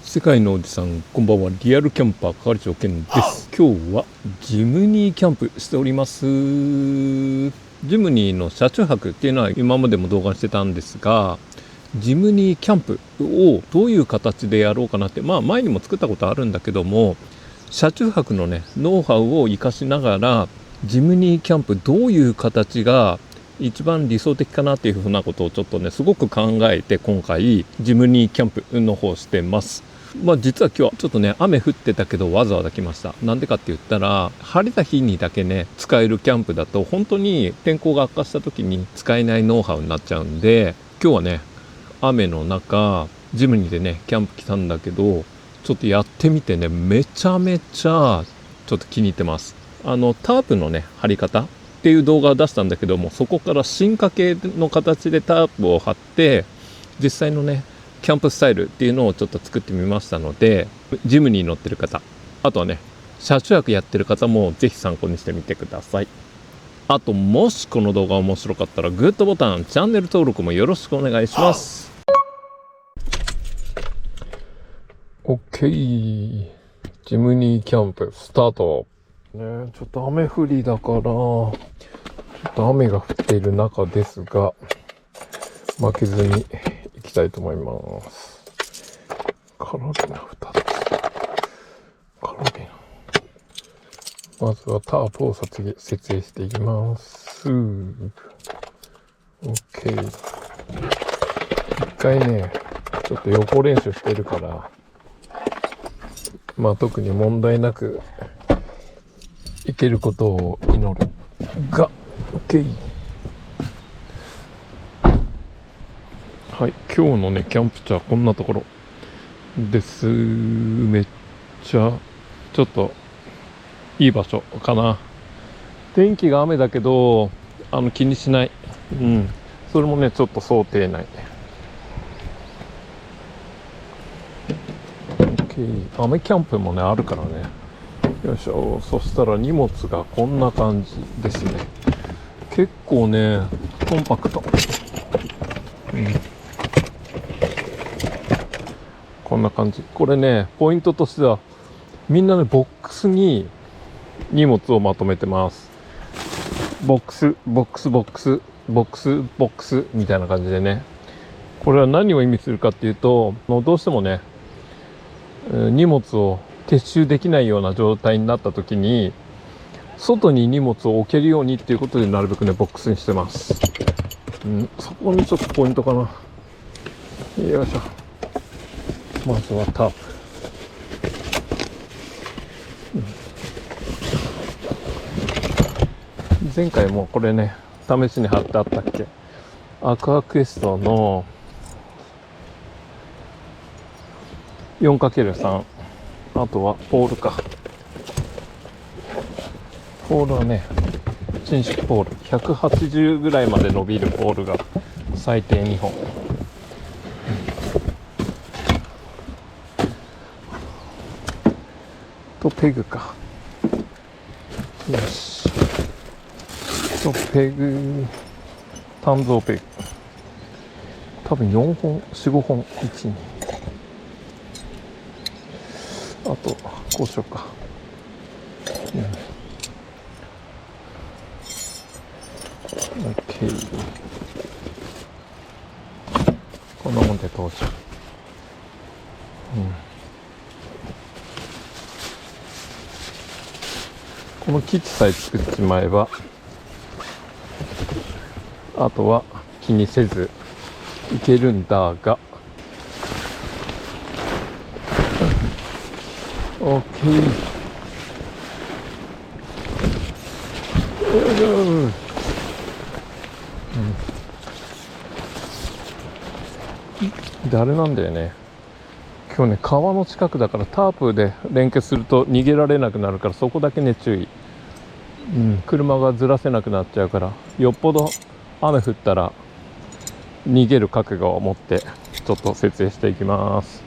世界のおじさん、こんばんは。リアルキャンパー係長健です。今日はジムニーキャンプしております。ジムニーの車中泊っていうのは今までも動画してたんですが、ジムニーキャンプをどういう形でやろうかなって、前にも作ったことあるんだけども、車中泊のねノウハウを活かしながらジムニーキャンプどういう形が一番理想的かなっていうふうなことをちょっとねすごく考えて、今回ジムニーキャンプの方してます。実は今日はちょっとね雨降ってたけどわざわざ来ました。なんでかって言ったら、晴れた日にだけね使えるキャンプだと本当に天候が悪化した時に使えないノウハウになっちゃうんで、今日はね雨の中ジムニーでねキャンプ来たんだけど、ちょっとやってみてねめちゃめちゃちょっと気に入ってます。タープのね張り方っていう動画を出したんだけども、そこから進化系の形でタープを張って実際のねキャンプスタイルっていうのをちょっと作ってみましたので、ジムに乗ってる方、あとはね車中泊やってる方もぜひ参考にしてみてください。あと、もしこの動画面白かったらグッドボタン、チャンネル登録もよろしくお願いします。 OK、 ジムニーキャンプスタートね。ちょっと雨降りだからちょっと雨が降っている中ですが、負けずにいきたいと思います。カロリーナ2つ。カロリーナ。まずはタープを設営していきます。OK。一回ね、ちょっと横練習してるから、特に問題なくいけることを祈るが、OK。はい、今日のねキャンプ地はこんなところです。めっちゃちょっといい場所かな。天気が雨だけど気にしない。それもねちょっと想定内。 OK。 雨キャンプもねあるからね。よいしょ。そしたら荷物がこんな感じですね。結構ねコンパクト。こんな感じ。これねポイントとしては、みんなねボックスに荷物をまとめてます。ボックスみたいな感じでね。これは何を意味するかっていうと、どうしてもね荷物を撤収できないような状態になった時に、外に荷物を置けるようにっていうことで、なるべくねボックスにしてます。そこにちょっとポイントかな。よいしょ。まずはタープ。前回もこれね試しに貼ってあったっけ、アクアクエストの 4×3、 あとはポールか。ポールはね伸縮ポール180ぐらいまで伸びるポールが最低2本。とペグか。よし。とペグ、単造ペグ多分4本45本1、2、あとこうしようか。OK。 こんなもんで到着。このキッチさえ作っちまえば、あとは気にせずいけるんだが、 OK。 であれなんだよね、今日ね川の近くだからタープで連結すると逃げられなくなるから、そこだけね注意。車がずらせなくなっちゃうから、よっぽど雨降ったら逃げる覚悟を持ってちょっと設営していきます。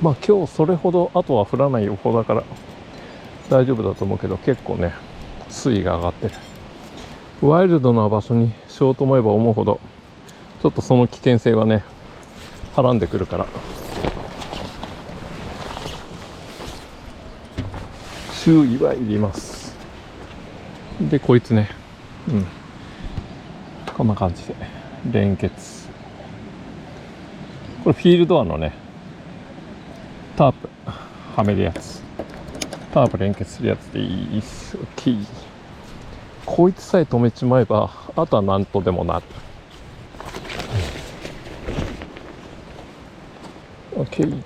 今日それほどあとは降らない予報だから大丈夫だと思うけど、結構ね水位が上がってる。ワイルドな場所にしようと思えば思うほどちょっとその危険性はねはらんでくるから、注意はいります。でこいつね、こんな感じで連結。これフィールドアのねタープはめるやつ、タープ連結するやつでいいっす。 OK。 こいつさえ止めちまえばあとは何とでもなる。 OK。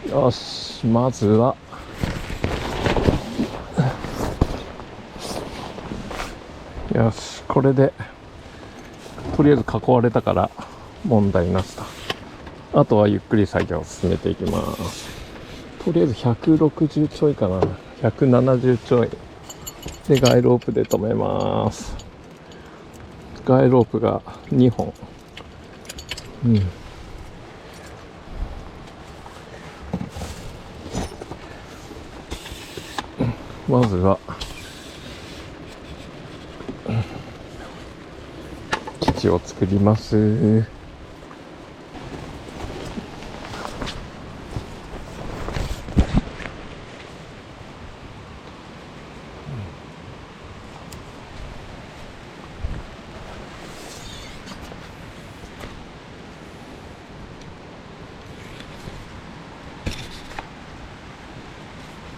よし、まずはよし、これでとりあえず囲われたから問題なしだ。あとはゆっくり作業を進めていきます。とりあえず160ちょいかな、170ちょいでガイロープで止めます。ガイロープが2本。まずは基地を作ります。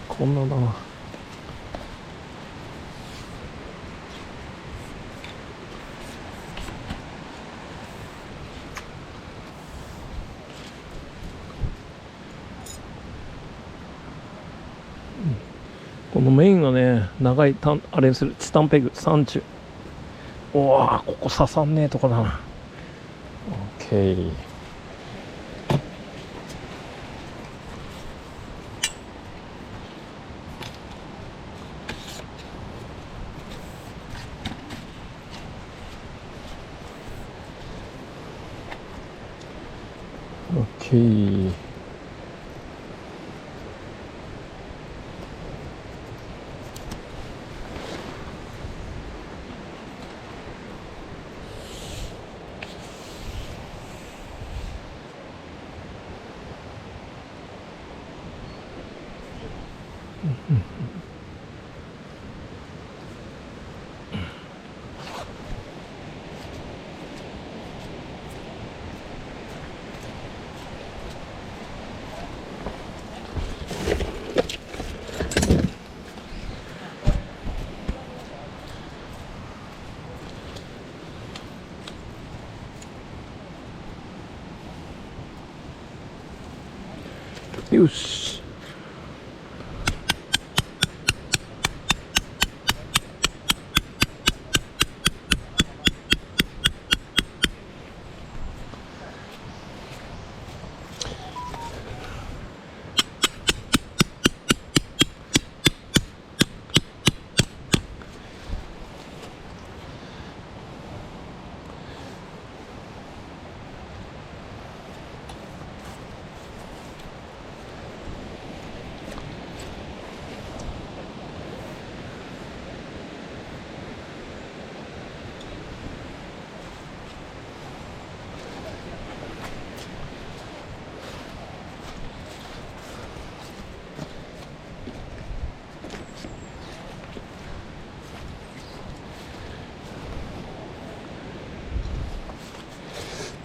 こんなだな。このメインがね、長いあれにするチタンペグ30。おわ、ここ刺さんねえとこだな。 OK。 OK。よし。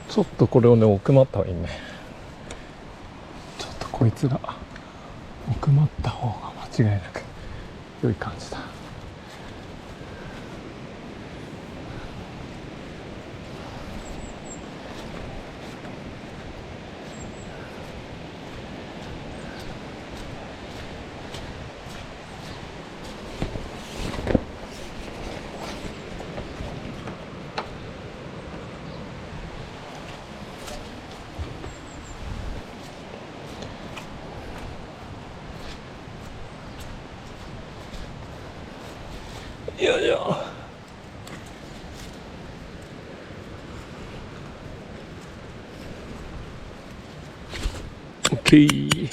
ちょっとこれをね奥まった方がいいね。ちょっとこいつが奥まった方が間違いなく良い感じだ。よいしょ。OK。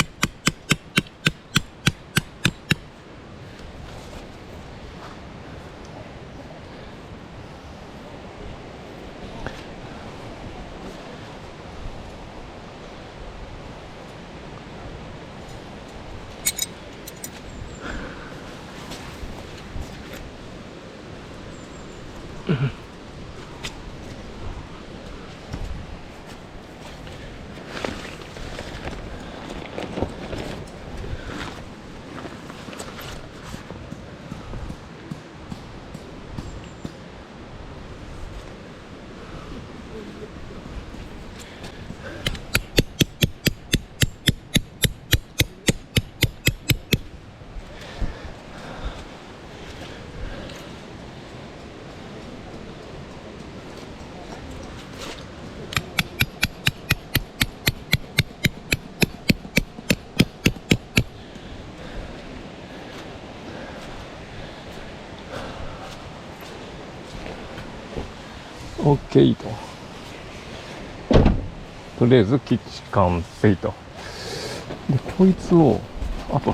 OK と。とりあえず基地完成と。で、こいつを、あと、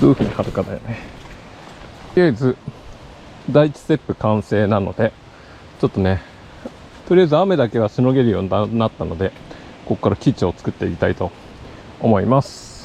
どういう風に貼るかだよね。とりあえず、第一ステップ完成なので、ちょっとね、とりあえず雨だけはしのげるようになったので、ここから基地を作っていきたいと思います。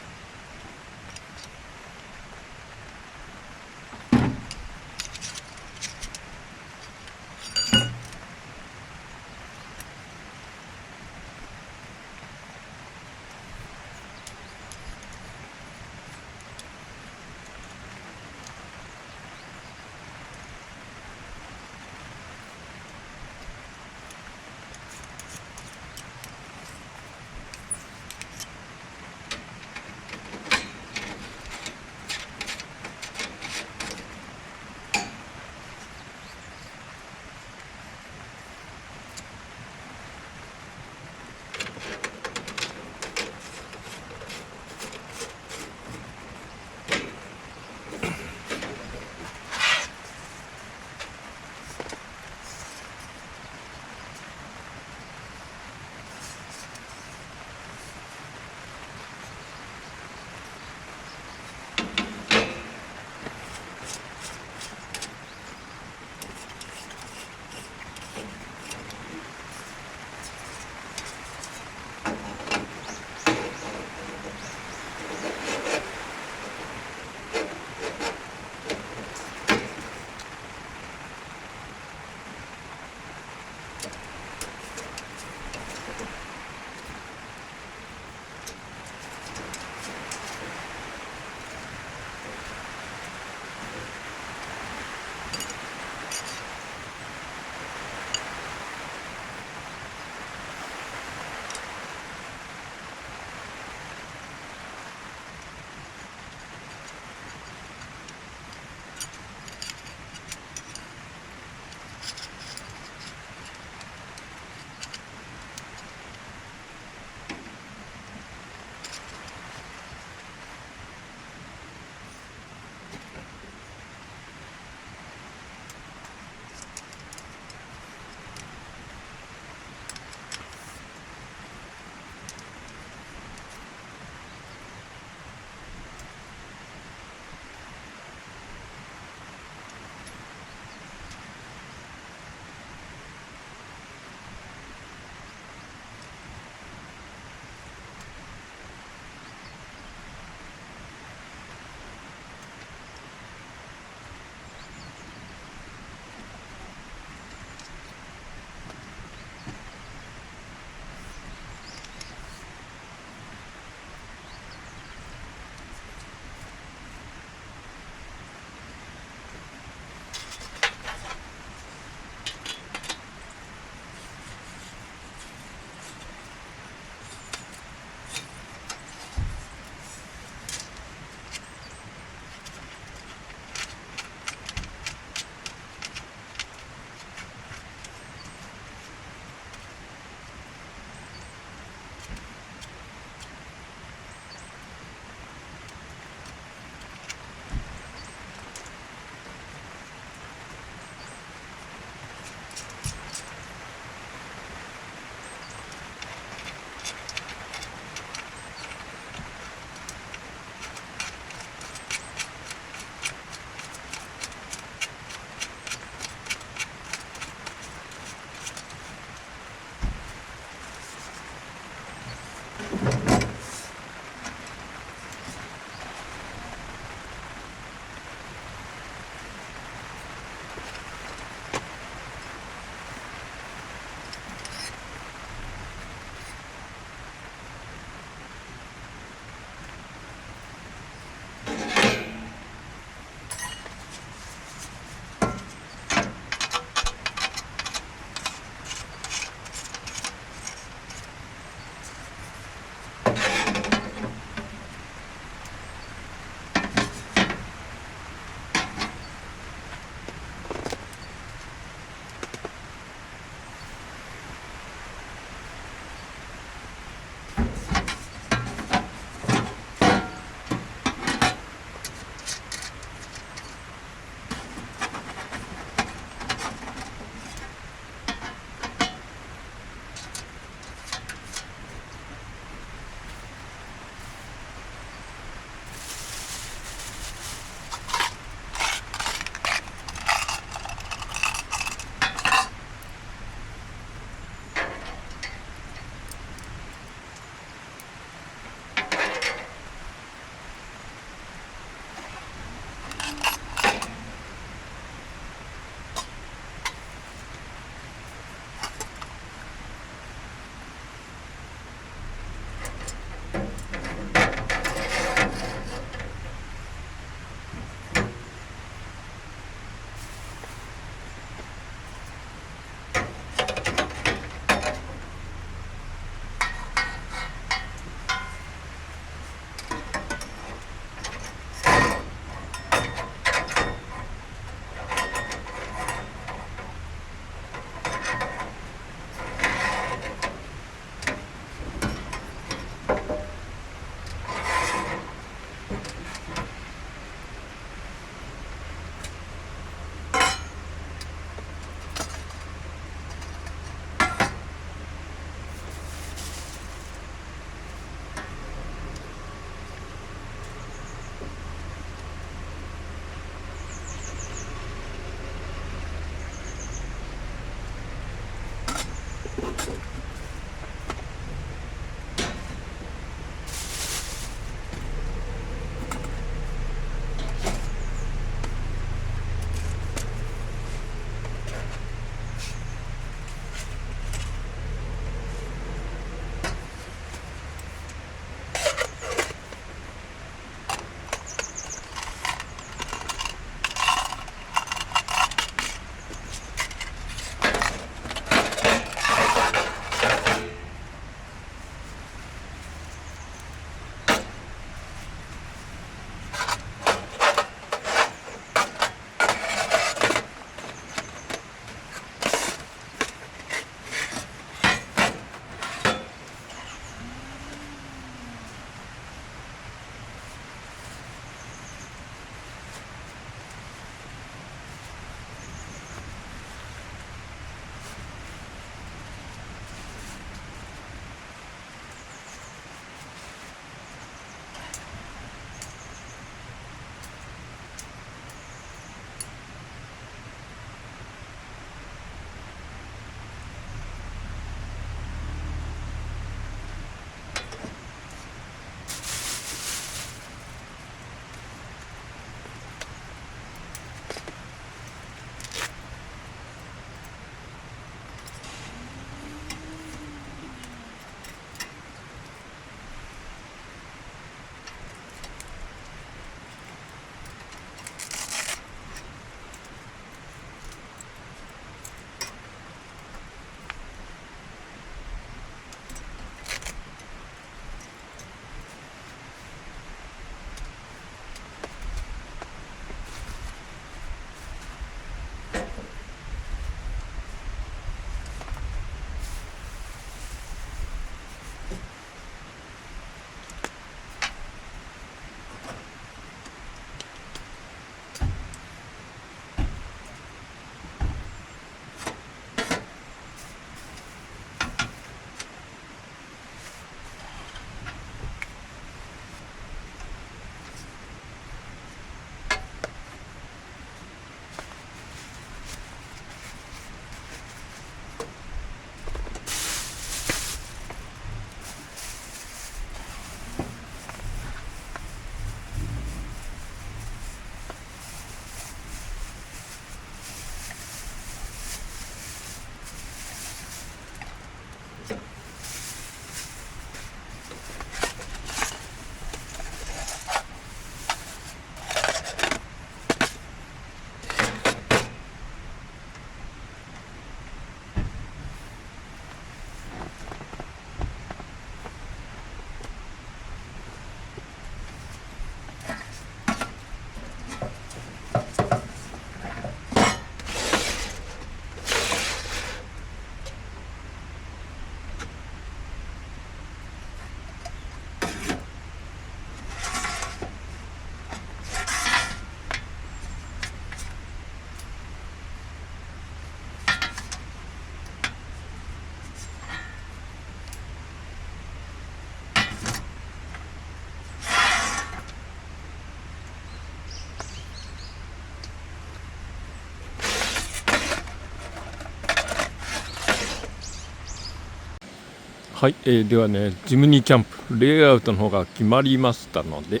はい、ではね、ジムニーキャンプレイアウトの方が決まりましたので、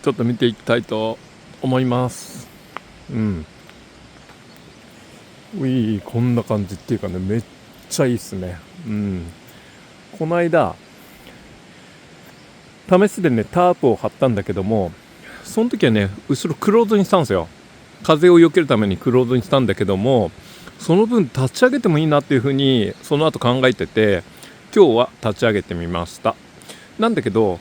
ちょっと見ていきたいと思います。こんな感じっていうかね、めっちゃいいっすね。この間試しでねタープを張ったんだけども、その時はね後ろクローズにしたんですよ。風を避けるためにクローズにしたんだけども、その分立ち上げてもいいなっていう風にその後考えてて、今日は立ち上げてみました。なんだけど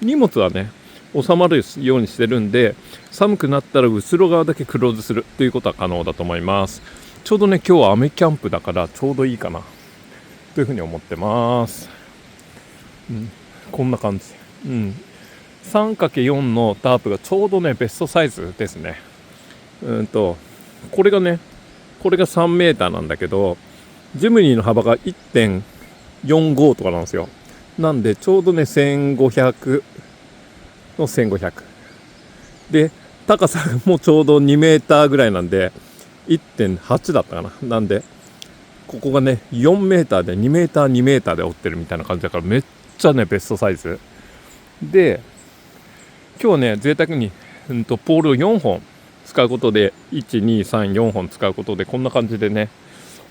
荷物はね収まるようにしてるんで、寒くなったら後ろ側だけクローズするということは可能だと思います。ちょうどね今日は雨キャンプだからちょうどいいかなというふうに思ってます。こんな感じ。3×4 のタープがちょうどねベストサイズですね。これが3メーターなんだけど、ジムニーの幅が 1.45 とかなんですよ。なんでちょうどね1500の1500で、高さもちょうど2メーターぐらいなんで 1.8 だったかな。なんでここがね4メーターで2メーター2メーターで折ってるみたいな感じだから、めっちゃねベストサイズで、今日はね贅沢にポールを4本使うことで、1,2,3,4本使うことでこんな感じでね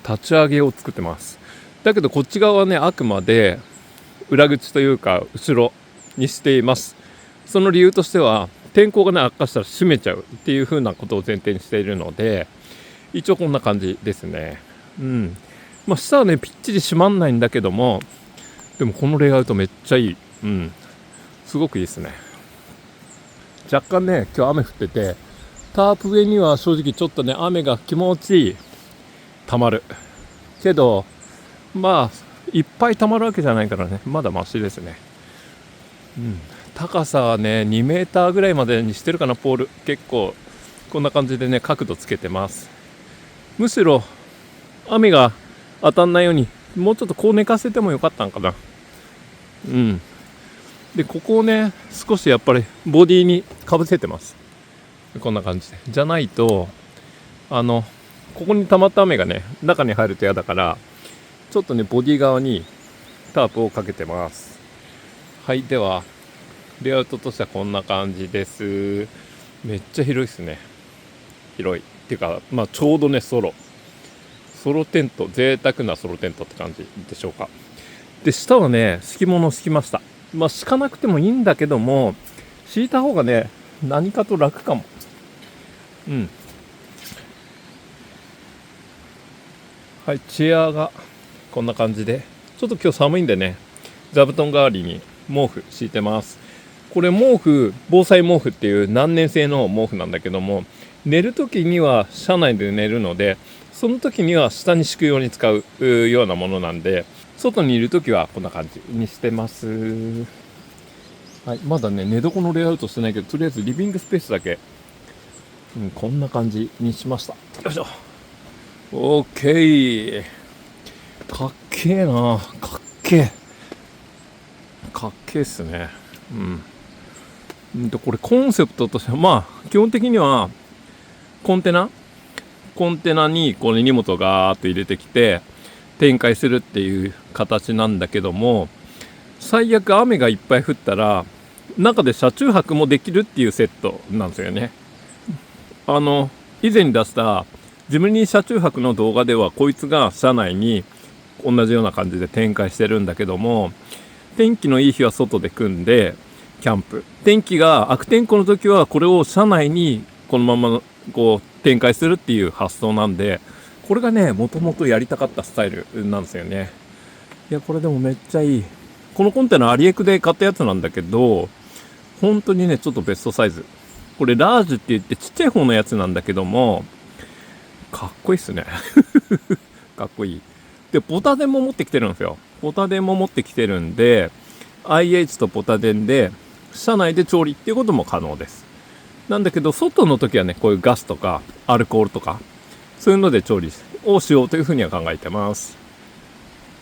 立ち上げを作ってます。だけどこっち側はねあくまで裏口というか後ろにしています。その理由としては、天候がね悪化したら閉めちゃうっていう風なことを前提にしているので、一応こんな感じですね。下はねぴっちり閉まんないんだけども、でもこのレイアウトめっちゃいい。すごくいいですね。若干ね今日雨降ってて、タープ上には正直ちょっとね雨が気持ちいい溜まるけど、いっぱい溜まるわけじゃないからね、まだマシですね。高さはね2メーターぐらいまでにしてるかな。ポール結構こんな感じでね角度つけてます。むしろ雨が当たんないようにもうちょっとこう寝かせてもよかったんかな。でここをね少しやっぱりボディにかぶせてます。こんな感じで、じゃないとここに溜まった雨がね中に入ると嫌だから、ちょっとねボディ側にタープをかけてます。はい、ではレイアウトとしてはこんな感じです。めっちゃ広いですね。広いっていうか、ちょうどねソロテント、贅沢なソロテントって感じでしょうか。で下はね敷物を敷きました。敷かなくてもいいんだけども、敷いた方がね何かと楽かも。はい、チェアがこんな感じで、ちょっと今日寒いんでね座布団代わりに毛布敷いてます。これ防災毛布っていう何年製の毛布なんだけども、寝るときには車内で寝るので、その時には下に敷くように使うようなものなんで、外にいるときはこんな感じにしてます。はい、まだね寝床のレイアウトしてないけど、とりあえずリビングスペースだけ、こんな感じにしました。よいしょ。 OK。 かっけえな、かっけえっすね。これコンセプトとしては基本的にはコンテナにこの荷物をガーッと入れてきて展開するっていう形なんだけども、最悪雨がいっぱい降ったら中で車中泊もできるっていうセットなんですよね。以前に出したジムニー車中泊の動画では、こいつが車内に同じような感じで展開してるんだけども、天気のいい日は外で組んでキャンプ、天気が悪天候の時はこれを車内にこのままこう展開するっていう発想なんで、これがねもともとやりたかったスタイルなんですよね。いやこれでもめっちゃいい。このコンテナアリエクで買ったやつなんだけど、本当にねちょっとベストサイズ、これラージって言ってちっちゃい方のやつなんだけども、かっこいいっすねかっこいい。でポタ電も持ってきてるんですよ。ポタ電も持ってきてるんで IH とポタ電で車内で調理っていうことも可能です。なんだけど外の時はねこういうガスとかアルコールとかそういうので調理をしようというふうには考えてます。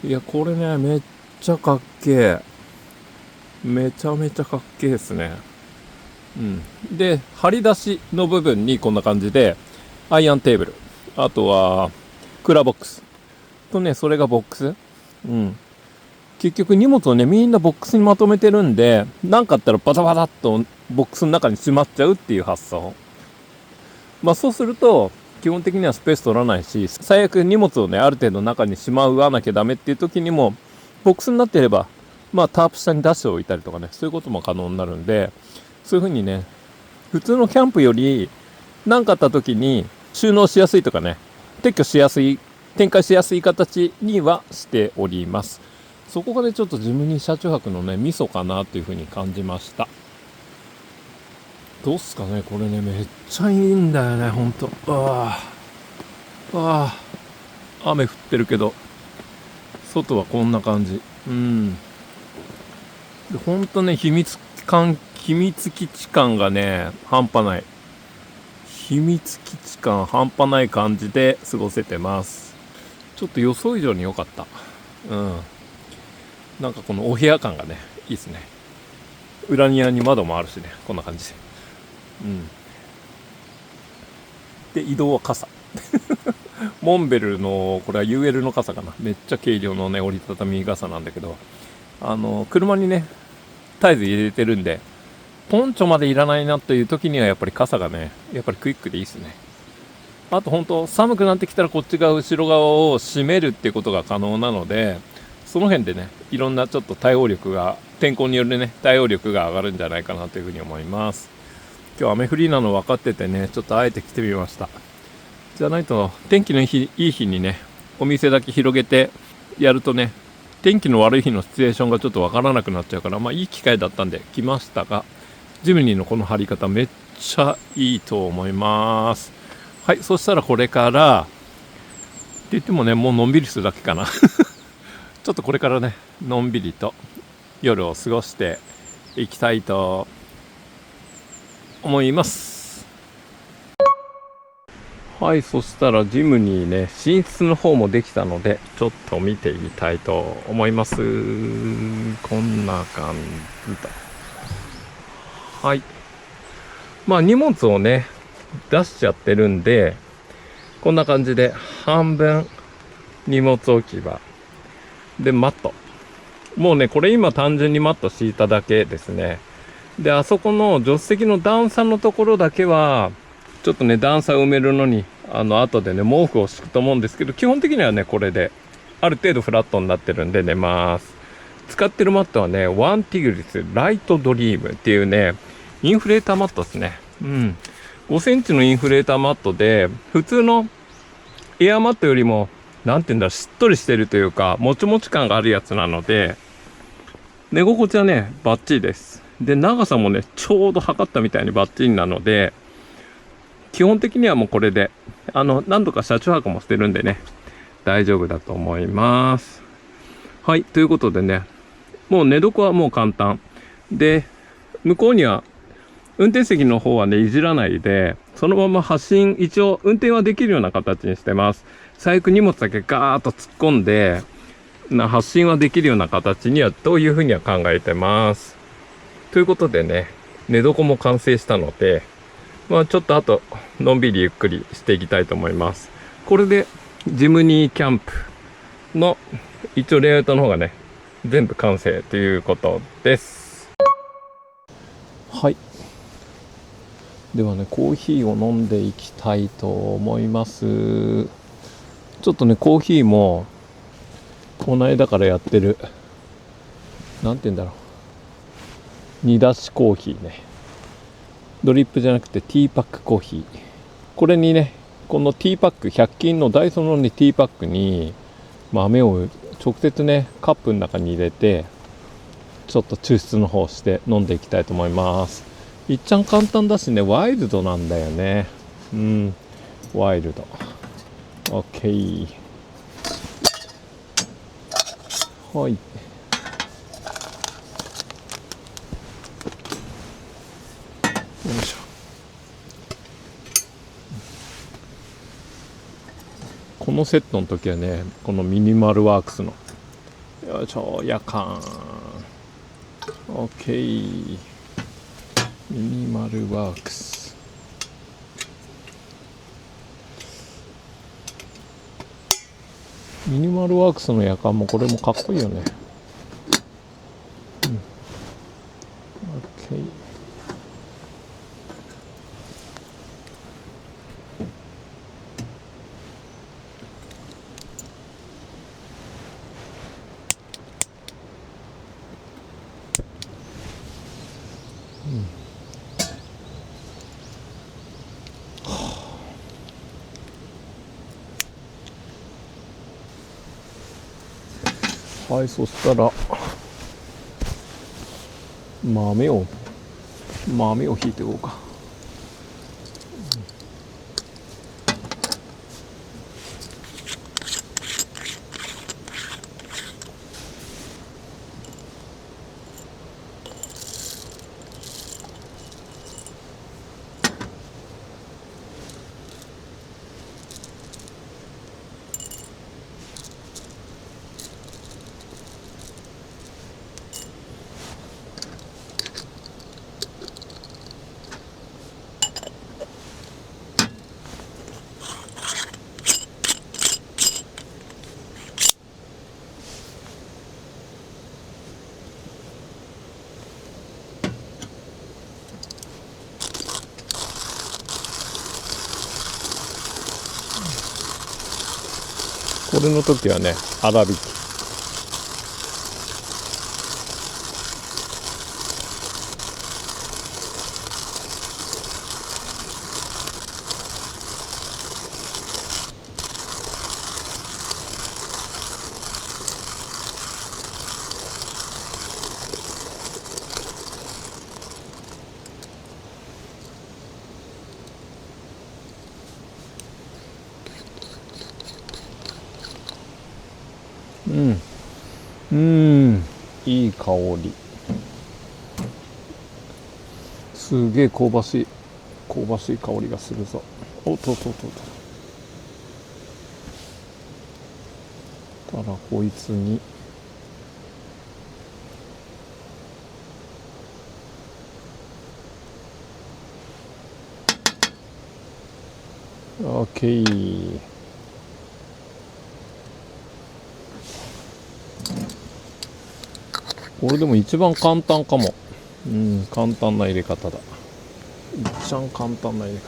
いやこれねめっちゃかっけえ、めちゃめちゃかっけえですね。で張り出しの部分にこんな感じでアイアンテーブル、あとはクーラーボックスとね、それがボックス結局荷物をねみんなボックスにまとめてるんで、何かあったらバタバタっとボックスの中にしまっちゃうっていう発想。そうすると基本的にはスペース取らないし、最悪荷物をねある程度中にしまわなきゃダメっていう時にもボックスになっていればタープ下に出しておいたりとかね、そういうことも可能になるんで、そういう風にね普通のキャンプより何かあった時に収納しやすいとかね、撤去しやすい、展開しやすい形にはしております。そこがねちょっとジムニー車中泊のねミソかなという風に感じました。どうっすかね、これねめっちゃいいんだよね、ほんと。雨降ってるけど外はこんな感じ。でほんとね秘密基地感がね半端ない。秘密基地感半端ない感じで過ごせてます。ちょっと予想以上に良かった。なんかこのお部屋感がねいいですね。裏庭に窓もあるしね、こんな感じで。移動は傘モンベルのこれは UL の傘かな。めっちゃ軽量のね折りたたみ傘なんだけど、車にねタイズ入れてるんで、ポンチョまでいらないなという時にはやっぱり傘がねやっぱりクイックでいいですね。あと本当寒くなってきたらこっち側後ろ側を閉めるっていうことが可能なので、その辺でねいろんなちょっと対応力が、天候によるね対応力が上がるんじゃないかなというふうに思います。今日雨降りなの分かっててね、ちょっとあえて来てみました。じゃないと天気のいい日にねお店だけ広げてやるとね、天気の悪い日のシチュエーションがちょっと分からなくなっちゃうから、いい機会だったんで来ましたが、ジムニーのこの貼り方めっちゃいいと思います。はい、そしたらこれからって言ってもねもうのんびりするだけかなちょっとこれからねのんびりと夜を過ごしていきたいと思います。はい、そしたらジムにね寝室の方もできたのでちょっと見てみたいと思います。こんな感じだ。はい、荷物をね出しちゃってるんで、こんな感じで半分荷物置き場でマット、もうねこれ今単純にマット敷いただけですね。であそこの助手席の段差のところだけはちょっとね段差を埋めるのに後でね毛布を敷くと思うんですけど、基本的にはねこれである程度フラットになってるんで寝ます。使ってるマットはねワンティグリスライトドリームっていうねインフレーターマットですね。5センチのインフレーターマットで、普通のエアマットよりもなんていうんだ、しっとりしてるというかもちもち感があるやつなので寝心地はねバッチリです。で長さもねちょうど測ったみたいにバッチリなので、基本的にはもうこれで何度か車中泊もしてるんでね大丈夫だと思います。はい、ということでね、もう寝床はもう簡単で、向こうには運転席の方はねいじらないで、そのまま発進、一応運転はできるような形にしてます。最悪荷物だけガーッと突っ込んで発進はできるような形にはというふうには考えてます。ということでね、寝床も完成したので、ちょっとあとのんびりゆっくりしていきたいと思います。これでジムニーキャンプの一応レイアウトの方がね全部完成ということです。はい、ではねコーヒーを飲んでいきたいと思います。ちょっとねコーヒーもこの間からやってるなんて言うんだろう、煮出しコーヒーね、ドリップじゃなくてティーパックコーヒー、これにねこのティーパック100均のダイソーの、ね、ティーパックに豆を直接ねカップの中に入れてちょっと抽出の方して飲んでいきたいと思います。いっちゃん簡単だしねワイルドなんだよね。ワイルド OK。 はい、よいしょ。このセットの時はねこのミニマルワークスのよいしょ夜間 OK ミニマルワークスミニマルワークスの夜間もこれもかっこいいよね。OK。はい、そしたら豆をひいていこうか。これの時はね、粗挽き。いい香り。すげえ香ばしい香りがするぞ。おっと。たらこいつにオッケー。これでも一番簡単かも。簡単な入れ方だ。一番簡単な入れ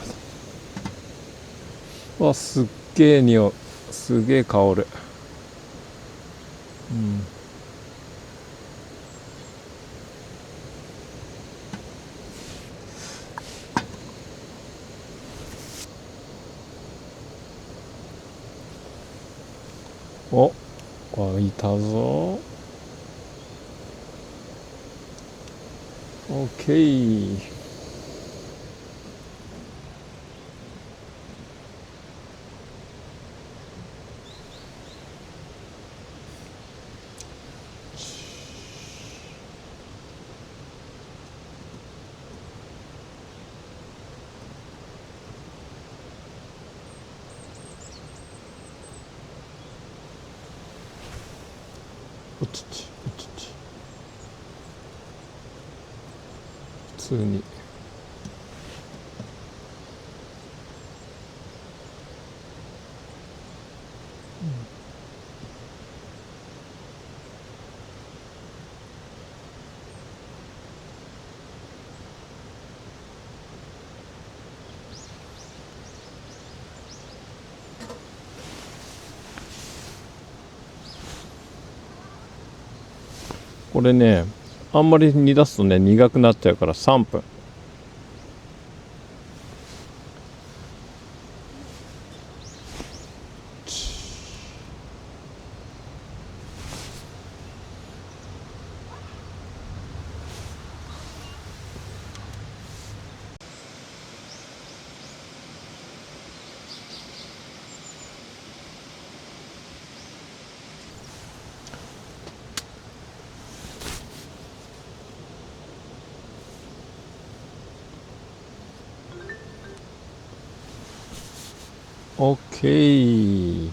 方。わ、すっげえ匂い。すげえ香る。お、沸いたぞ。オッケー。おちち普通に。これね、あんまり煮出すとね苦くなっちゃうから3分。オッケー。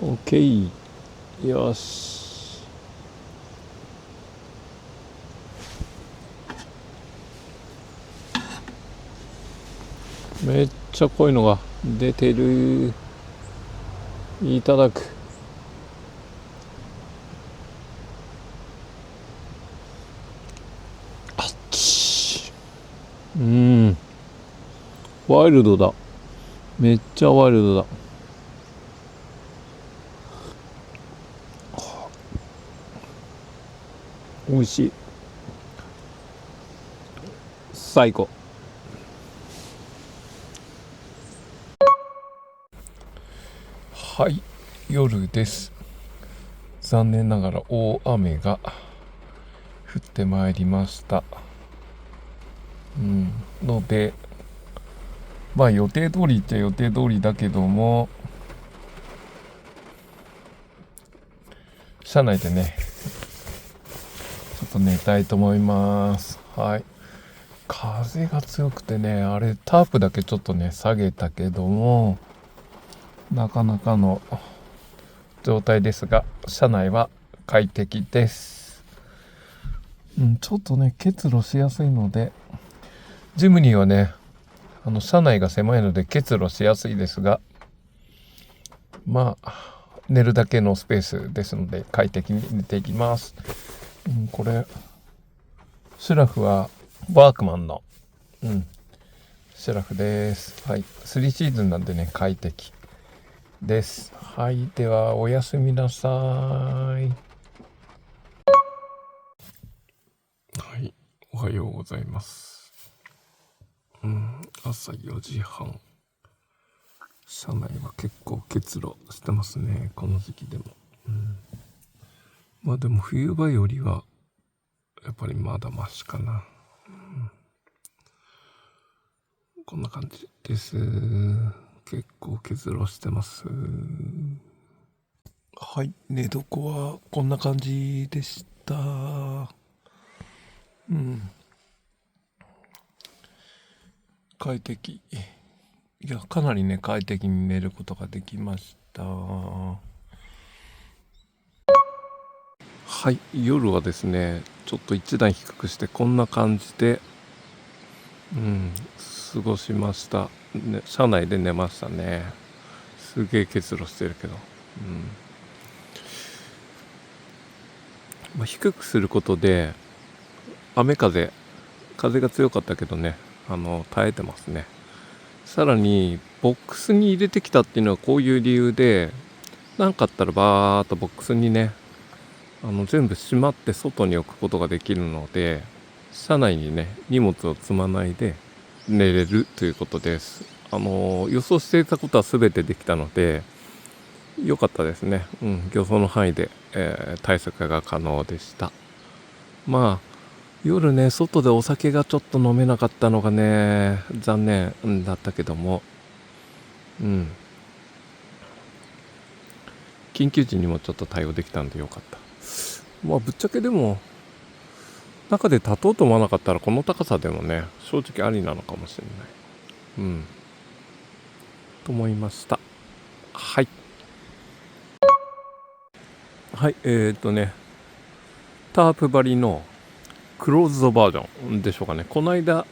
オッケー。よし。めっちゃ濃いのが出てる。いただく。あっち。ワイルドだ。めっちゃワイルドだ。美味しい。最高。はい、夜です。残念ながら大雨が降ってまいりました。ので、まあ予定通りっちゃ予定通りだけども、車内でね、ちょっと寝たいと思います。はい。風が強くてね、あれタープだけちょっとね下げたけども、なかなかの状態ですが、車内は快適です。ちょっとね結露しやすいので、ジムニーはね車内が狭いので結露しやすいですが、まあ寝るだけのスペースですので快適に寝ていきます。これシュラフはワークマンのシュラフです。はい、3シーズンなんでね快適です。はい、ではおやすみなさい。はい、おはようございます。朝4時半。車内は結構結露してますね、この時期でも。まあでも冬場よりはやっぱりまだマシかな。こんな感じです。結構結露してます。はい、寝床はこんな感じでした。快適。いや、かなりね快適に寝ることができました。はい、夜はですねちょっと一段低くしてこんな感じで過ごしました、ね、車内で寝ましたね。すげえ結露してるけど、低くすることで風が強かったけどね耐えてますね。さらにボックスに入れてきたっていうのはこういう理由で、なんかあったらバーっとボックスにね全部閉まって外に置くことができるので、車内にね荷物を積まないで寝れるということです。予想していたことは全てできたので良かったですね。予想の範囲で、対策が可能でした。まあ夜ね外でお酒がちょっと飲めなかったのがね残念だったけども、緊急時にもちょっと対応できたんでよかった。まあぶっちゃけでも中で立とうと思わなかったらこの高さでもね正直ありなのかもしれないと思いました。はいはい、タープ張りのクローズドバージョンでしょうかね。この間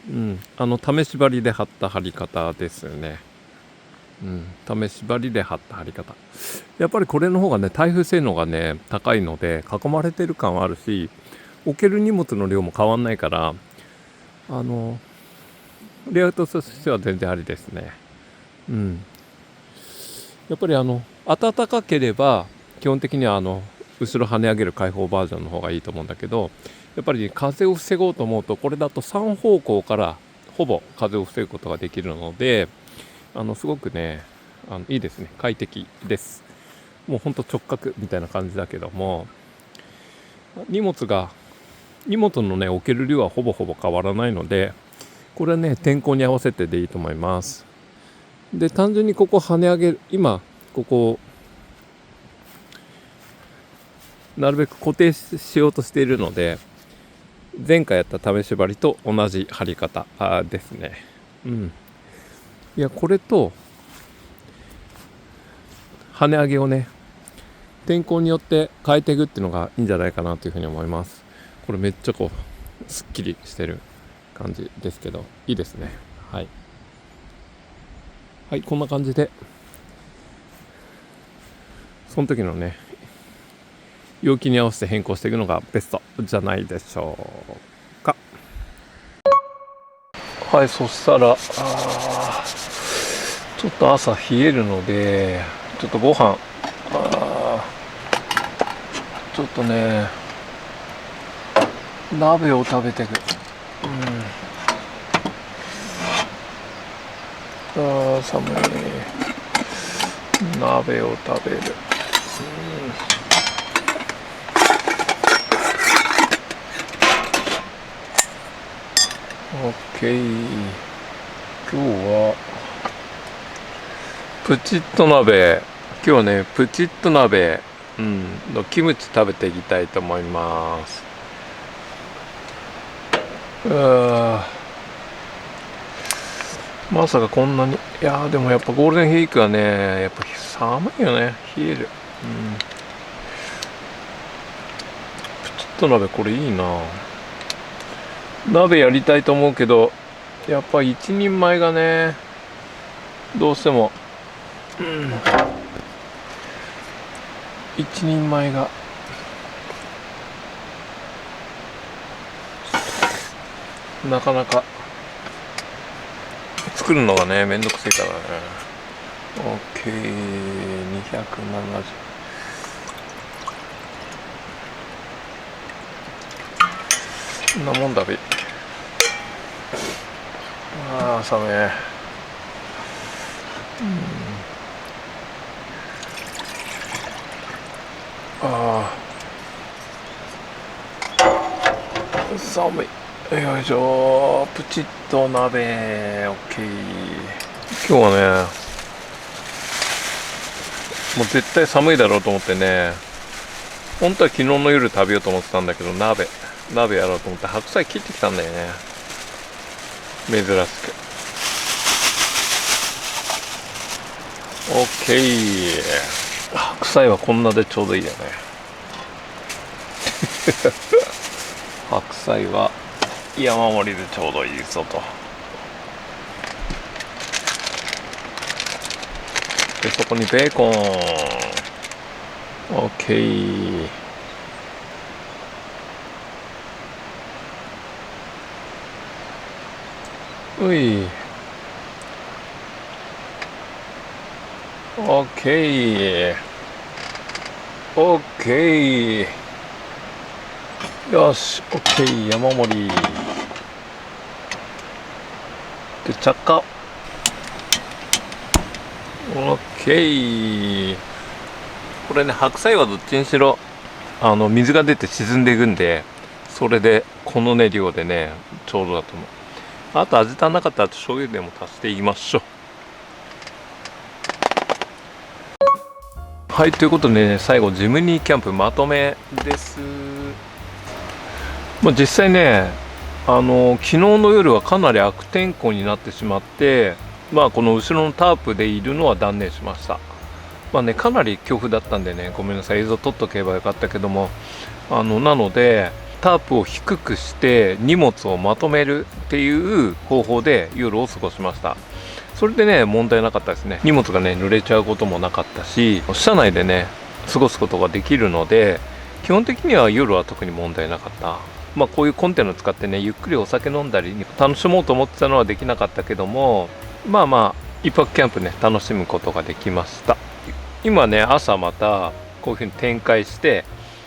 試し張りで貼った貼り方ですね。試し張りで貼った貼り方、やっぱりこれの方がね耐風性能がね高いので囲まれてる感はあるし、置ける荷物の量も変わんないから、レイアウトとしては全然ありですね。やっぱり暖かければ基本的には後ろ跳ね上げる開放バージョンの方がいいと思うんだけど、やっぱり風を防ごうと思うとこれだと3方向からほぼ風を防ぐことができるので、すごくねいいですね。快適です。もうほんと直角みたいな感じだけども、荷物のね置ける量はほぼ変わらないので、これはね天候に合わせてでいいと思います。で単純にここ跳ね上げる、今ここなるべく固定しようとしているので、前回やった試し張りと同じ張り方ですね。いやこれと跳ね上げをね天候によって変えていくっていうのがいいんじゃないかなというふうに思います。これめっちゃこうすっきりしてる感じですけどいいですね。はい。はい、こんな感じでその時のね陽気に合わせて変更していくのがベストじゃないでしょうか。はい、そしたらちょっと朝冷えるのでちょっとご飯ちょっとね鍋を食べてく。寒い。鍋を食べる。オッケー。今日はプチッと鍋。今日はねプチッと鍋のキムチ食べていきたいと思います。まさかこんなに。いやでもやっぱゴールデンウィークはねやっぱ寒いよね。冷える。プチッと鍋これいいな。鍋やりたいと思うけどやっぱ一人前がねどうしても一人前がなかなか作るのがねめんどくせえからね。OK 270。こんなもんだべ。寒い。寒い。よいしょ。プチッと鍋 OK。今日はねもう絶対寒いだろうと思ってね、本当は昨日の夜食べようと思ってたんだけど鍋やろうと思って白菜切ってきたんだよね、珍しく。 OK。 白菜はこんなでちょうどいいよね白菜は山盛りでちょうどいいぞと。でそこにベーコン OK。 うい OK。 OK。 よし OK。 山盛りで着火 OK。 これね白菜はどっちにしろ水が出て沈んでいくんで、それでこのね量でねちょうどだと思う。あと味足んなかったら醤油でも足していきましょう。はい、ということでね最後ジムニーキャンプまとめです。実際ね昨日の夜はかなり悪天候になってしまって、この後ろのタープでいるのは断念しました。かなり強風だったんでね、ごめんなさい、映像撮っとけばよかったけども、なのでタープを低くして荷物をまとめるっていう方法で夜を過ごしました。それでね問題なかったですね。荷物がね濡れちゃうこともなかったし、車内でね過ごすことができるので基本的には夜は特に問題なかった。こういうコンテナを使ってねゆっくりお酒飲んだり楽しもうと思ってたのはできなかったけども、一泊キャンプね楽しむことができました。今ね朝またこういうふうに展開して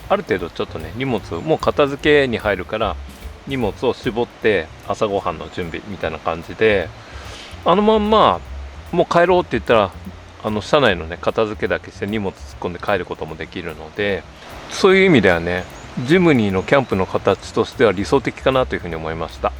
ある程度ちょっとね荷物もう片付けに入るから荷物を絞って朝ごはんの準備みたいな感じで、まんまもう帰ろうって言ったら車内のね片付けだけして荷物突っ込んで帰ることもできるので、そういう意味ではねジムニーのキャンプの形としては理想的かなというふうに思いました。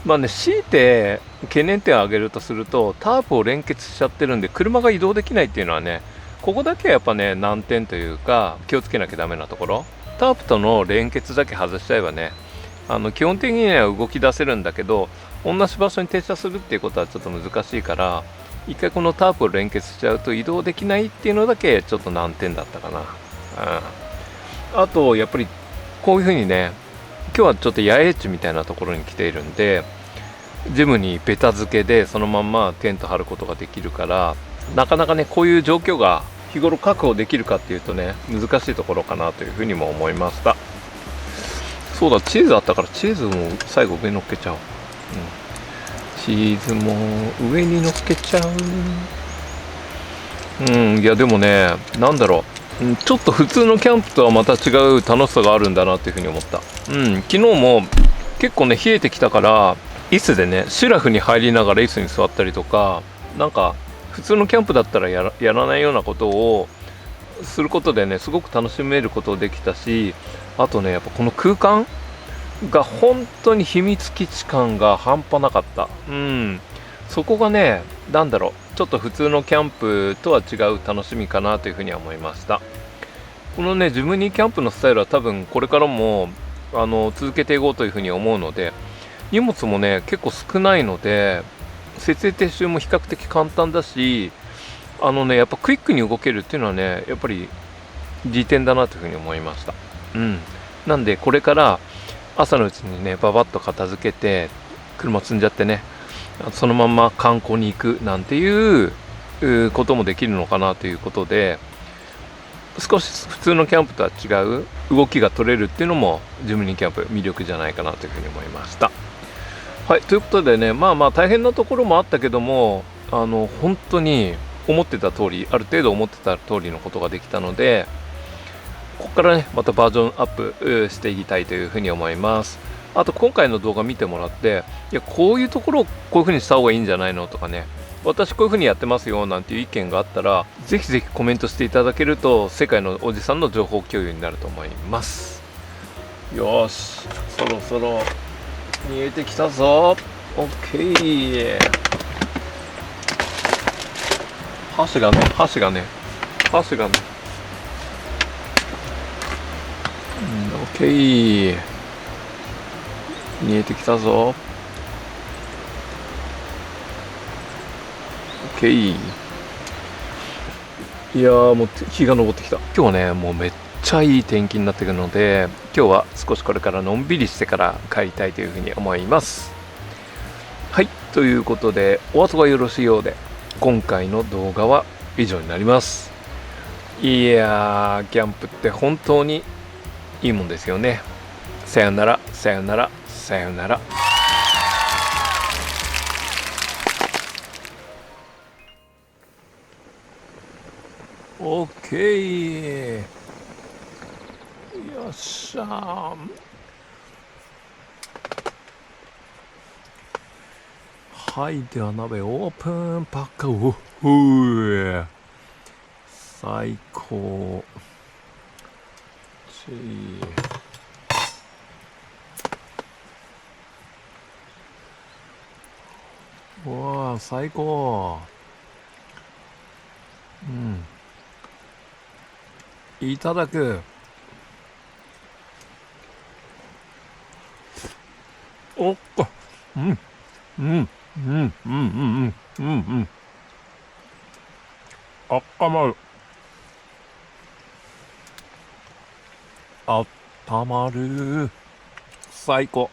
強いて懸念点を挙げるとするとタープを連結しちゃってるんで車が移動できないっていうのはね、ここだけはやっぱね難点というか気をつけなきゃダメなところ。タープとの連結だけ外しちゃえばね基本的には動き出せるんだけど同じ場所に停車するっていうことはちょっと難しいから、一回このタープを連結しちゃうと移動できないっていうのだけちょっと難点だったかな。あとやっぱりこういう風にね今日はちょっと野営地みたいなところに来ているんで、ジムにベタ付けでそのまんまテント張ることができるから、なかなかねこういう状況が日頃確保できるかっていうとね難しいところかなというふうにも思いました。そうだ、チーズあったからチーズも最後上に乗っけちゃおう、チーズも上に乗っけちゃう。いやでもね、なんだろう、ちょっと普通のキャンプとはまた違う楽しさがあるんだなっていうふうに思った。昨日も結構ね冷えてきたから椅子でねシュラフに入りながら椅子に座ったりとか、なんか普通のキャンプだったらやらないようなことをすることでねすごく楽しめることできたし、あとねやっぱこの空間が本当に秘密基地感が半端なかった。そこがね、なんだろう、ちょっと普通のキャンプとは違う楽しみかなというふうには思いました。このねジムニーキャンプのスタイルは多分これからも続けていこうというふうに思うので、荷物もね結構少ないので設営撤収も比較的簡単だし、やっぱクイックに動けるっていうのはねやっぱり利点だなというふうに思いました。なんでこれから朝のうちにねババッと片付けて車積んじゃってねそのまんま観光に行くなんていうこともできるのかなということで、少し普通のキャンプとは違う動きが取れるっていうのもジムニーキャンプ魅力じゃないかなというふうに思いました。はい、ということでね、まあまあ大変なところもあったけども本当に思ってた通り、ある程度思ってた通りのことができたので、ここからねまたバージョンアップしていきたいというふうに思います。あと今回の動画見てもらって、いやこういうところをこういうふうにした方がいいんじゃないのとかね、私こういうふうにやってますよなんていう意見があったらぜひぜひコメントしていただけると世界のおじさんの情報共有になると思います。よし、そろそろ見えてきたぞ。 OK。 箸がねOK。 見えてきたぞ。 OK。 いやーもう日が昇ってきた。今日はねもうめっちゃいい天気になってくるので、今日は少しこれからのんびりしてから帰りたいというふうに思います。はい、ということでお後がよろしいようで今回の動画は以上になります。いやーキャンプって本当にいいもんですよね。さよならさよならさよなら。オッケー。よっしゃー。はい、では鍋オープン。パカオー。最高。うわー最高。いただく。おっと、あったまる。あったまる。最高。